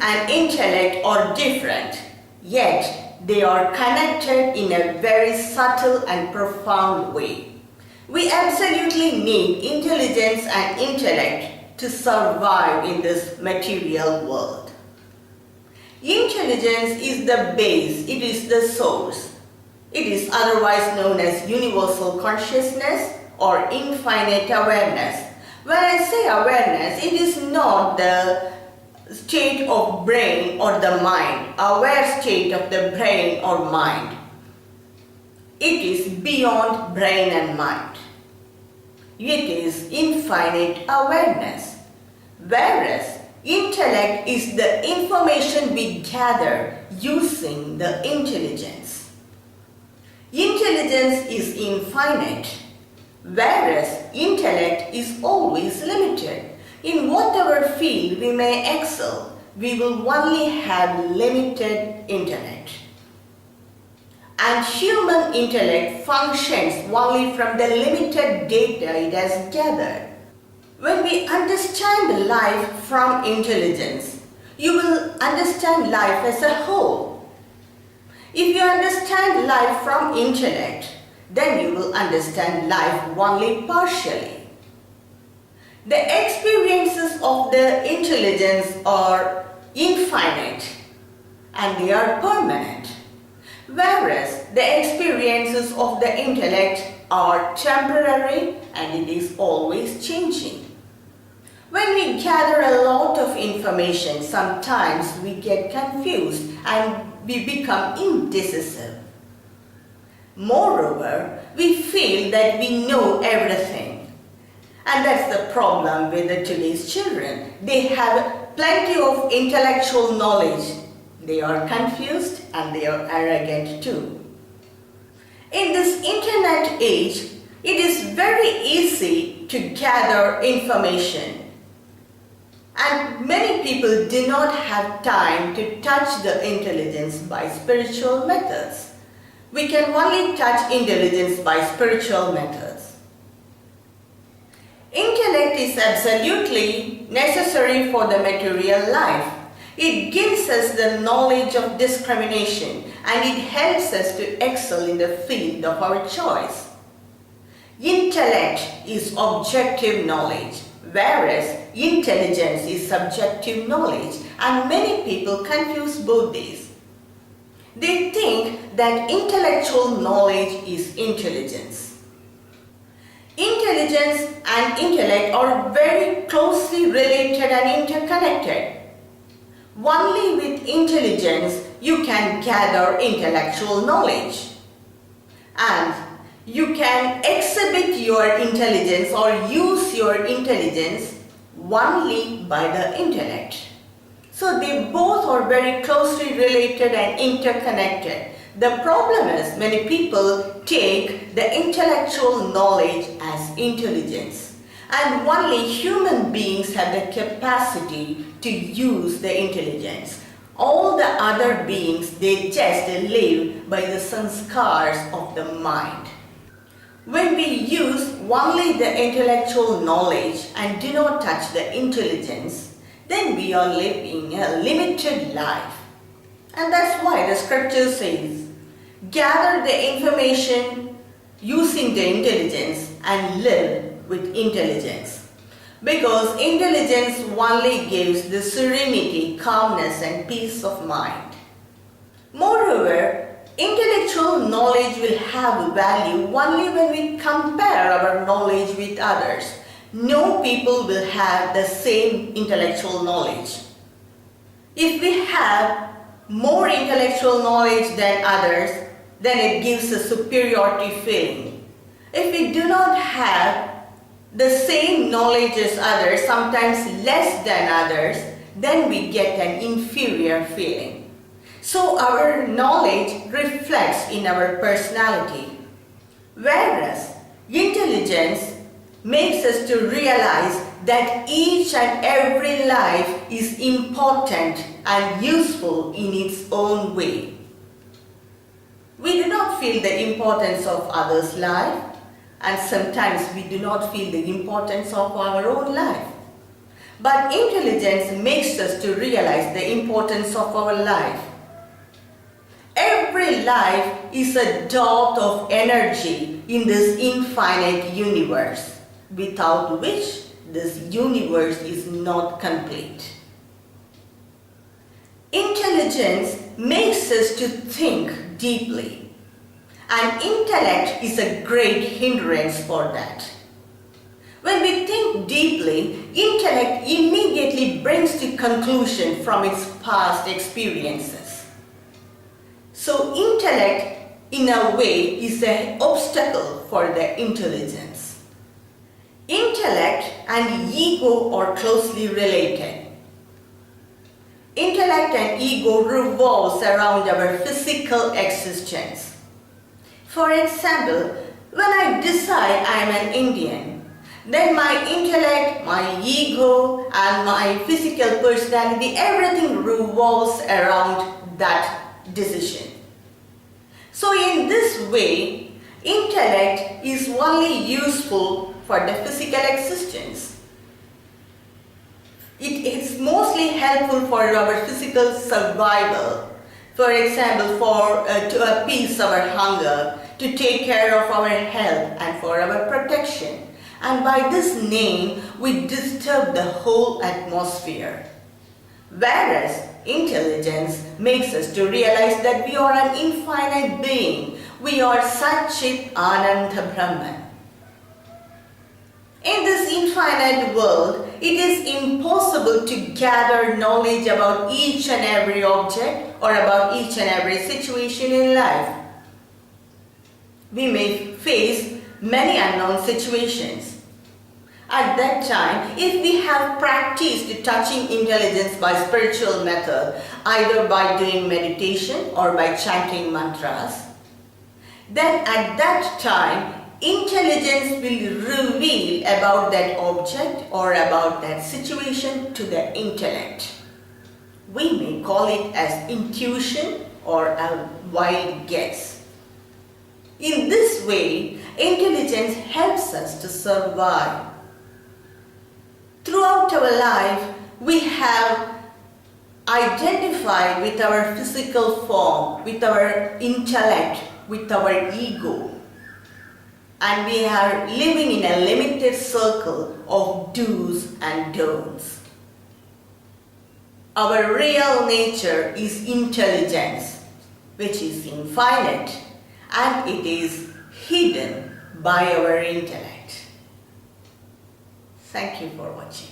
and intellect are different, yet they are connected in a very subtle and profound way. We absolutely need intelligence and intellect to survive in this material world. Intelligence is the base, it is the source. It is otherwise known as universal consciousness or infinite awareness. When I say awareness, it is not the state of brain or the mind, aware state of the brain or mind. It is beyond brain and mind. It is infinite awareness. Whereas intellect is the information we gather using the intelligence. Intelligence is infinite, whereas intellect is always limited. In whatever field we may excel, we will only have limited intellect. And human intellect functions only from the limited data it has gathered. When we understand life from intelligence, you will understand life as a whole. If you understand life from intellect, then you will understand life only partially. The experiences of the intelligence are infinite and they are permanent, whereas the experiences of the intellect are temporary and it is always changing. When we gather a lot of information, sometimes we get confused and we become indecisive. Moreover, we feel that we know everything. And that's the problem with today's children. They have plenty of intellectual knowledge. They are confused and they are arrogant too. In this internet age, it is very easy to gather information. And many people do not have time to touch the intelligence by spiritual methods. We can only touch intelligence by spiritual methods. Intellect is absolutely necessary for the material life. It gives us the knowledge of discrimination and it helps us to excel in the field of our choice. Intellect is objective knowledge, whereas intelligence is subjective knowledge, and many people confuse both these. They think that intellectual knowledge is intelligence. Intelligence and intellect are very closely related and interconnected. Only with intelligence you can gather intellectual knowledge, and you can exhibit your intelligence or use your intelligence only by the intellect. So they both are very closely related and interconnected. The problem is many people take the intellectual knowledge as intelligence, and only human beings have the capacity to use the intelligence. All the other beings, they just live by the sanskars of the mind. When we use only the intellectual knowledge and do not touch the intelligence, then we are living a limited life. And that's why the scripture says, gather the information using the intelligence and live with intelligence. Because intelligence only gives the serenity, calmness and peace of mind. Moreover, intellectual knowledge will have value only when we compare our knowledge with others. No people will have the same intellectual knowledge. If we have more intellectual knowledge than others, then it gives a superiority feeling. If we do not have the same knowledge as others, sometimes less than others, then we get an inferior feeling. So our knowledge reflects in our personality, whereas intelligence makes us to realize that each and every life is important and useful in its own way. We do not feel the importance of others' life, and sometimes we do not feel the importance of our own life. But intelligence makes us to realize the importance of our life. Every life is a dot of energy in this infinite universe, without which this universe is not complete. Intelligence makes us to think deeply, and intellect is a great hindrance for that. When we think deeply, intellect immediately brings to conclusion from its past experiences. So intellect, in a way, is an obstacle for the intelligence. Intellect and ego are closely related. Intellect and ego revolves around our physical existence. For example, when I decide I am an Indian, then my intellect, my ego and my physical personality, everything revolves around that decision. So in this way, intellect is only useful for the physical existence. It is mostly helpful for our physical survival. For example, to appease our hunger, to take care of our health and for our protection. And by this name, we disturb the whole atmosphere. Whereas intelligence makes us to realize that we are an infinite being. We are Satchit Ananda Brahman. In this infinite world, it is impossible to gather knowledge about each and every object or about each and every situation in life. We may face many unknown situations. At that time, if we have practiced touching intelligence by spiritual method, either by doing meditation or by chanting mantras, then at that time, intelligence will reveal about that object or about that situation to the intellect. We may call it as intuition or a wild guess. In this way, intelligence helps us to survive. Throughout our life, we have identified with our physical form, with our intellect, with our ego. And we are living in a limited circle of do's and don'ts. Our real nature is intelligence, which is infinite, and it is hidden by our intellect. Thank you for watching.